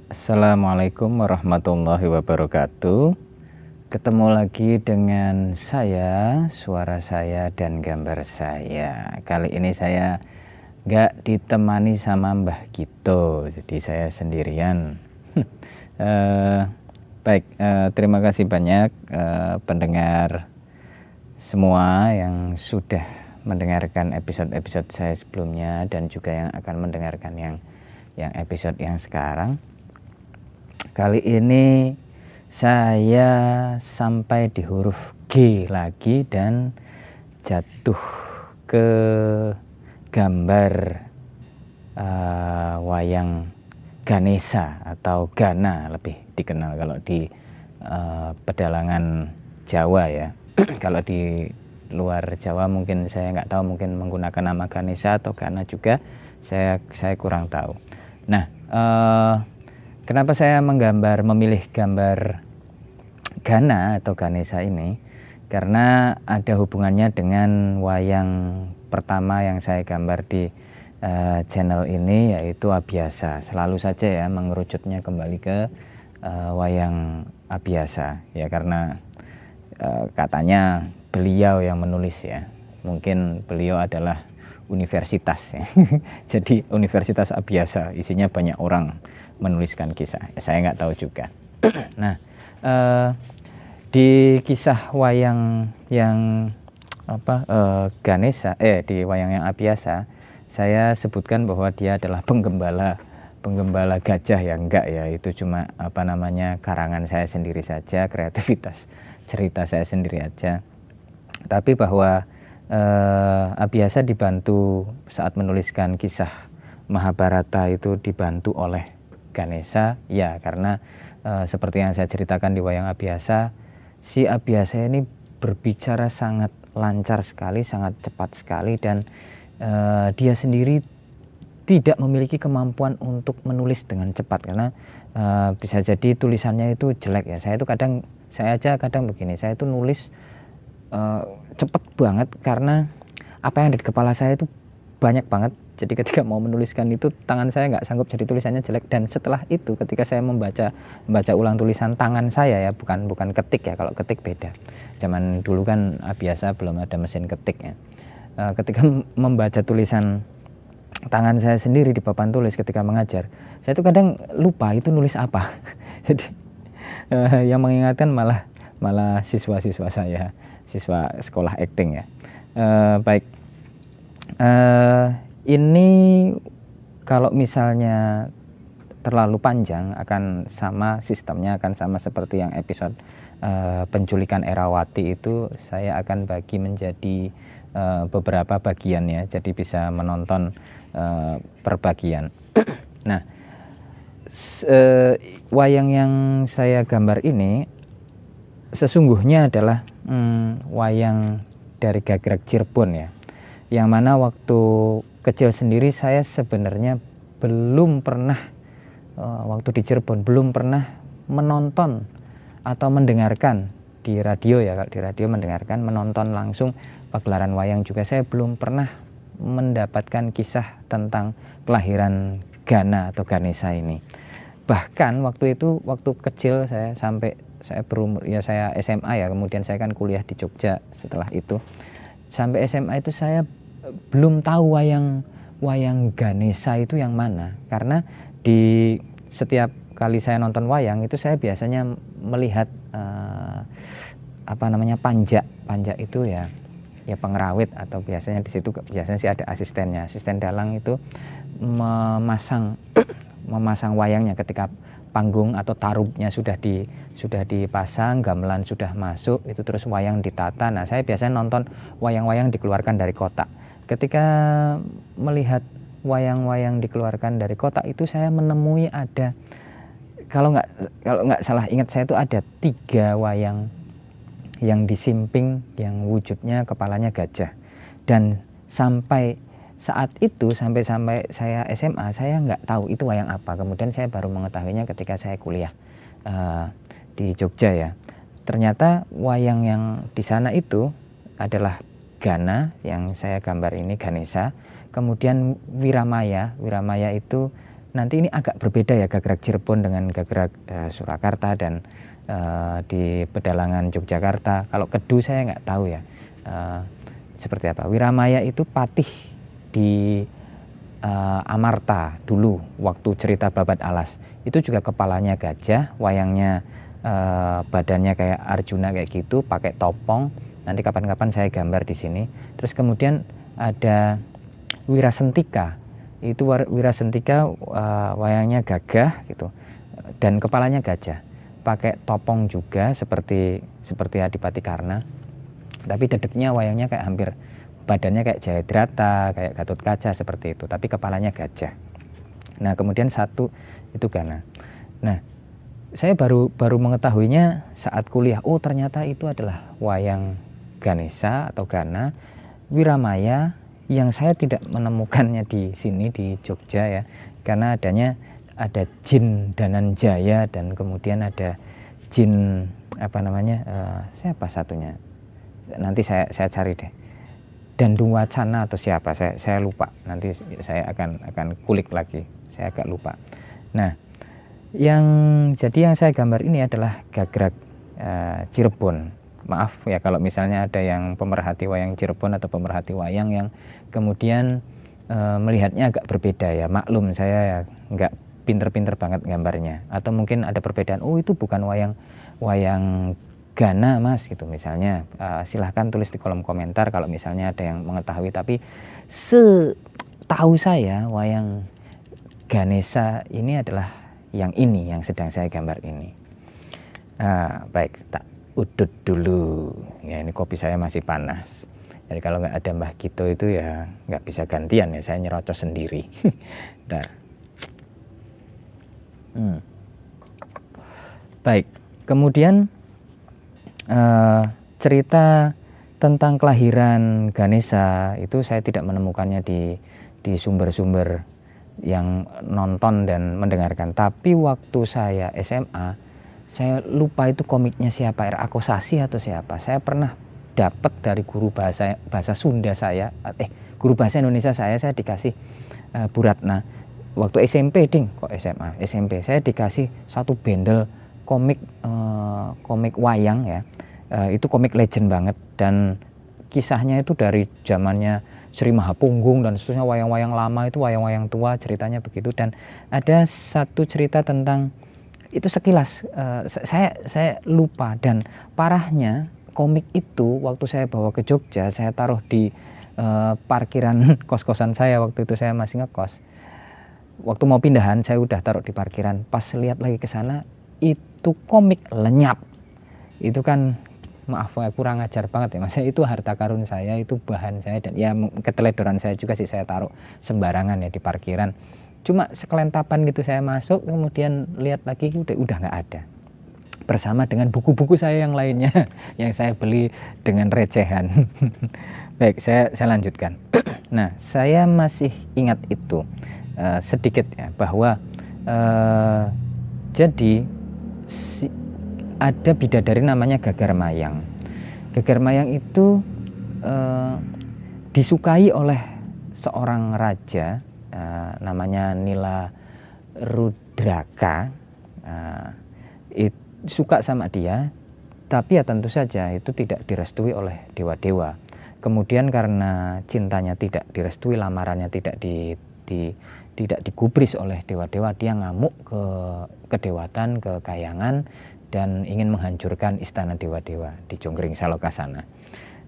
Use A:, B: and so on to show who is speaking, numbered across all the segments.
A: Assalamualaikum warahmatullahi wabarakatuh. Ketemu lagi dengan saya, suara saya dan gambar saya. Kali ini saya nggak ditemani sama Mbah Gito, jadi saya sendirian. Terima kasih banyak pendengar semua yang sudah mendengarkan episode-episode saya sebelumnya dan juga yang akan mendengarkan yang episode yang sekarang. Kali ini saya sampai di huruf G lagi dan jatuh ke gambar wayang Ganesha atau Gana, lebih dikenal kalau di pedalangan Jawa ya. Kalau di luar Jawa mungkin saya nggak tahu, mungkin menggunakan nama Ganesha atau Gana juga, saya kurang tahu. Nah, kenapa saya memilih gambar Gana atau Ganesha ini? Karena ada hubungannya dengan wayang pertama yang saya gambar di channel ini, yaitu Abiyasa. Selalu saja ya mengerucutnya kembali ke wayang Abiyasa ya, karena katanya beliau yang menulis ya. Mungkin beliau adalah universitas ya. Jadi Universitas Abiyasa, isinya banyak orang menuliskan kisah, saya nggak tahu juga. Nah, di kisah wayang yang Ganesha, di wayang yang Abiyasa, saya sebutkan bahwa dia adalah penggembala gajah ya. Enggak ya, itu cuma karangan saya sendiri saja, kreativitas cerita saya sendiri aja. Tapi bahwa Abiyasa dibantu saat menuliskan kisah Mahabharata itu dibantu oleh Ganesha ya, karena seperti yang saya ceritakan di wayang Abiyasa, si Abiyasa ini berbicara sangat lancar sekali, sangat cepat sekali, dan dia sendiri tidak memiliki kemampuan untuk menulis dengan cepat, karena bisa jadi tulisannya itu jelek ya. Saya aja kadang begini, saya itu nulis cepet banget karena apa yang ada di kepala saya itu banyak banget. Jadi ketika mau menuliskan itu tangan saya nggak sanggup, jadi tulisannya jelek. Dan setelah itu ketika saya membaca ulang tulisan tangan saya ya, bukan ketik ya. Kalau ketik beda, zaman dulu kan biasa belum ada mesin ketik ya. Ketika membaca tulisan tangan saya sendiri di papan tulis ketika mengajar, saya itu kadang lupa itu nulis apa. Jadi yang mengingatkan malah siswa-siswa saya, siswa sekolah acting ya. Ini kalau misalnya terlalu panjang akan sama sistemnya, akan sama seperti yang episode penculikan Erawati itu. Saya akan bagi menjadi beberapa bagian ya, jadi bisa menonton per bagian. Nah, wayang yang saya gambar ini sesungguhnya adalah wayang dari Gagrag Cirebon ya, yang mana waktu kecil sendiri saya sebenarnya belum pernah waktu di Cirebon belum pernah menonton atau mendengarkan di radio ya. Kalau di radio mendengarkan, menonton langsung pagelaran wayang juga saya belum pernah mendapatkan kisah tentang kelahiran Gana atau Ganesha ini. Bahkan waktu kecil saya, sampai saya berumur ya, saya SMA ya, kemudian saya kan kuliah di Jogja setelah itu. Sampai SMA itu saya belum tahu wayang Ganesha itu yang mana, karena di setiap kali saya nonton wayang itu saya biasanya melihat panjak itu ya pengerawit, atau biasanya di situ biasanya sih ada asisten dalang itu memasang wayangnya ketika panggung atau tarubnya sudah dipasang, gamelan sudah masuk, itu terus wayang ditata. Nah, saya biasanya nonton wayang-wayang dikeluarkan dari kotak. Ketika melihat wayang-wayang dikeluarkan dari kotak itu, saya menemui ada, kalau nggak salah ingat saya, itu ada 3 wayang yang disimping, yang wujudnya kepalanya gajah. Dan sampai saat itu, sampai saya SMA, saya nggak tahu itu wayang apa. Kemudian saya baru mengetahuinya ketika saya kuliah di Jogja ya. Ternyata wayang yang di sana itu adalah Gana, yang saya gambar ini Ganesha. Kemudian Wiramaya itu nanti ini agak berbeda ya Gagrak Cirebon dengan Gagrak Surakarta dan di pedalangan Yogyakarta. Kalau Kedu saya nggak tahu ya seperti apa. Wiramaya itu patih di Amarta dulu waktu cerita Babat Alas. Itu juga kepalanya gajah, wayangnya badannya kayak Arjuna kayak gitu, pakai topong. Nanti kapan-kapan saya gambar di sini. Terus kemudian ada Wirasentika. Itu Wirasentika wayangnya gagah gitu dan kepalanya gajah. Pakai topong juga seperti Adipati Karna. Tapi dedeknya wayangnya kayak hampir badannya kayak Jayadrata, kayak Gatotkaca seperti itu, tapi kepalanya gajah. Nah, kemudian satu itu Gana. Nah, saya baru mengetahuinya saat kuliah. Oh, ternyata itu adalah wayang Ganesha atau Gana Wiramaya yang saya tidak menemukannya di sini di Jogja ya. Karena ada Jin Dananjaya dan kemudian ada Jin siapa satunya? Nanti saya cari deh. Dandu Wacana atau siapa? Saya lupa. Nanti saya akan kulik lagi. Saya agak lupa. Nah, yang saya gambar ini adalah Gagrak Cirebon. Maaf ya kalau misalnya ada yang pemerhati wayang Cirebon atau pemerhati wayang yang kemudian melihatnya agak berbeda ya. Maklum saya ya nggak pinter-pinter banget gambarnya, atau mungkin ada perbedaan. Oh, itu bukan wayang Gana mas gitu misalnya. Silahkan tulis di kolom komentar kalau misalnya ada yang mengetahui. Tapi setahu saya wayang Ganesha ini adalah yang sedang saya gambar ini. Baik, tak udut dulu ya, ini kopi saya masih panas. Jadi kalau nggak ada Mbah Gito itu ya nggak bisa gantian ya, saya nyerocos sendiri. Nah. Baik, kemudian cerita tentang kelahiran Ganesha itu saya tidak menemukannya di sumber-sumber yang nonton dan mendengarkan. Tapi waktu saya SMA, saya lupa itu komiknya siapa, R.A. Kosasi atau siapa. Saya pernah dapat dari guru bahasa Sunda saya, guru bahasa Indonesia saya dikasih Bu Ratna. Waktu SMP kok SMA, SMP saya dikasih satu bendel komik wayang ya. Itu komik legend banget dan kisahnya itu dari zamannya Sri Mahapunggung dan seterusnya, wayang-wayang lama itu, wayang-wayang tua, ceritanya begitu. Dan ada satu cerita tentang itu sekilas saya lupa, dan parahnya komik itu waktu saya bawa ke Jogja, saya taruh di parkiran kos-kosan saya. Waktu itu saya masih ngekos. Waktu mau pindahan saya udah taruh di parkiran. Pas lihat lagi ke sana, itu komik lenyap. Itu kan maaf kurang ajar banget ya mas. Itu harta karun saya, itu bahan saya, dan ya keteledoran saya juga sih, saya taruh sembarangan ya di parkiran. Cuma sekelentapan gitu saya masuk, kemudian lihat lagi udah nggak ada. Bersama dengan buku-buku saya yang lainnya yang saya beli dengan recehan. Baik, saya lanjutkan. Nah, saya masih ingat itu sedikit ya, bahwa jadi ada bidadari namanya Gagar Mayang. Gagar Mayang itu disukai oleh seorang raja namanya Nila Rudraka. Suka sama dia, tapi ya tentu saja itu tidak direstui oleh dewa-dewa. Kemudian karena cintanya tidak direstui, lamarannya tidak digubris oleh dewa-dewa, dia ngamuk ke kedewatan, ke Kayangan, dan ingin menghancurkan istana dewa-dewa di Jonggring Saloka sana.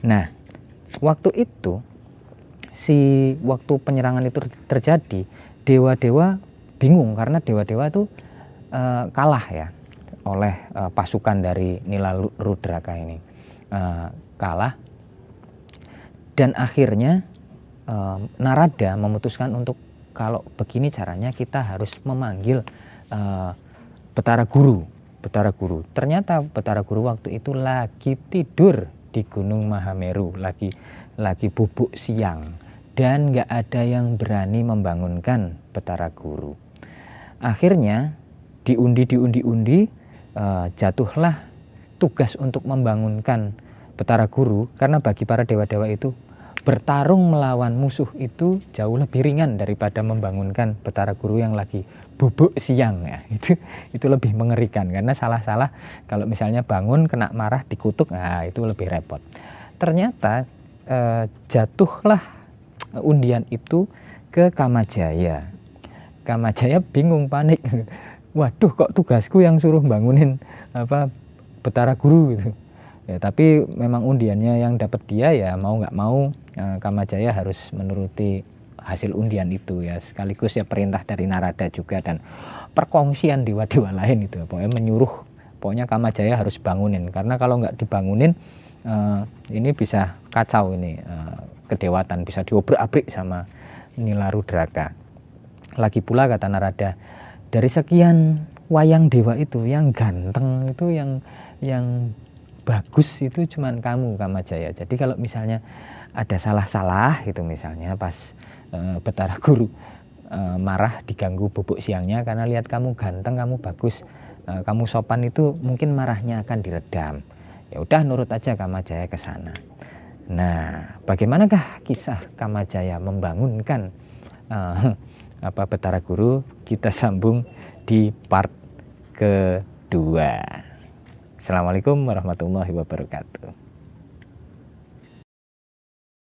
A: Nah, waktu itu waktu penyerangan itu terjadi, dewa-dewa bingung karena dewa-dewa itu kalah ya oleh pasukan dari Nila Rudraka ini, kalah, dan akhirnya Narada memutuskan untuk kalau begini caranya kita harus memanggil Betara Guru. Ternyata Betara Guru waktu itu lagi tidur di Gunung Mahameru, lagi bubuk siang, dan nggak ada yang berani membangunkan Betara Guru. Akhirnya diundi, jatuhlah tugas untuk membangunkan Betara Guru, karena bagi para dewa-dewa itu bertarung melawan musuh itu jauh lebih ringan daripada membangunkan Betara Guru yang lagi bubuk siang ya. Itu lebih mengerikan, karena salah-salah kalau misalnya bangun kena marah dikutuk, nah itu lebih repot. Ternyata jatuhlah undian itu ke Kamajaya. Kamajaya bingung, panik. Waduh, kok tugasku yang suruh bangunin Betara Guru gitu. Ya, tapi memang undiannya yang dapat dia, ya mau nggak mau Kamajaya harus menuruti hasil undian itu ya, sekaligus ya perintah dari Narada juga dan perkongsian dewa-dewa lain itu. Pokoknya menyuruh, pokoknya Kamajaya harus bangunin, karena kalau nggak dibangunin ini bisa kacau ini, kedewatan bisa diobrak-abrik sama Nila Rudraka. Lagi pula kata Narada, dari sekian wayang dewa itu yang ganteng itu, yang bagus itu cuman kamu Kamajaya. Jadi kalau misalnya ada salah-salah gitu, misalnya pas Betara Guru marah diganggu bubuk siangnya karena lihat kamu ganteng, kamu bagus, kamu sopan, itu mungkin marahnya akan diredam. Ya udah, nurut aja Kamajaya ke sana. Nah, bagaimanakah kisah Kamajaya membangunkan Betara Guru? Kita sambung di part kedua. Assalamualaikum warahmatullahi wabarakatuh.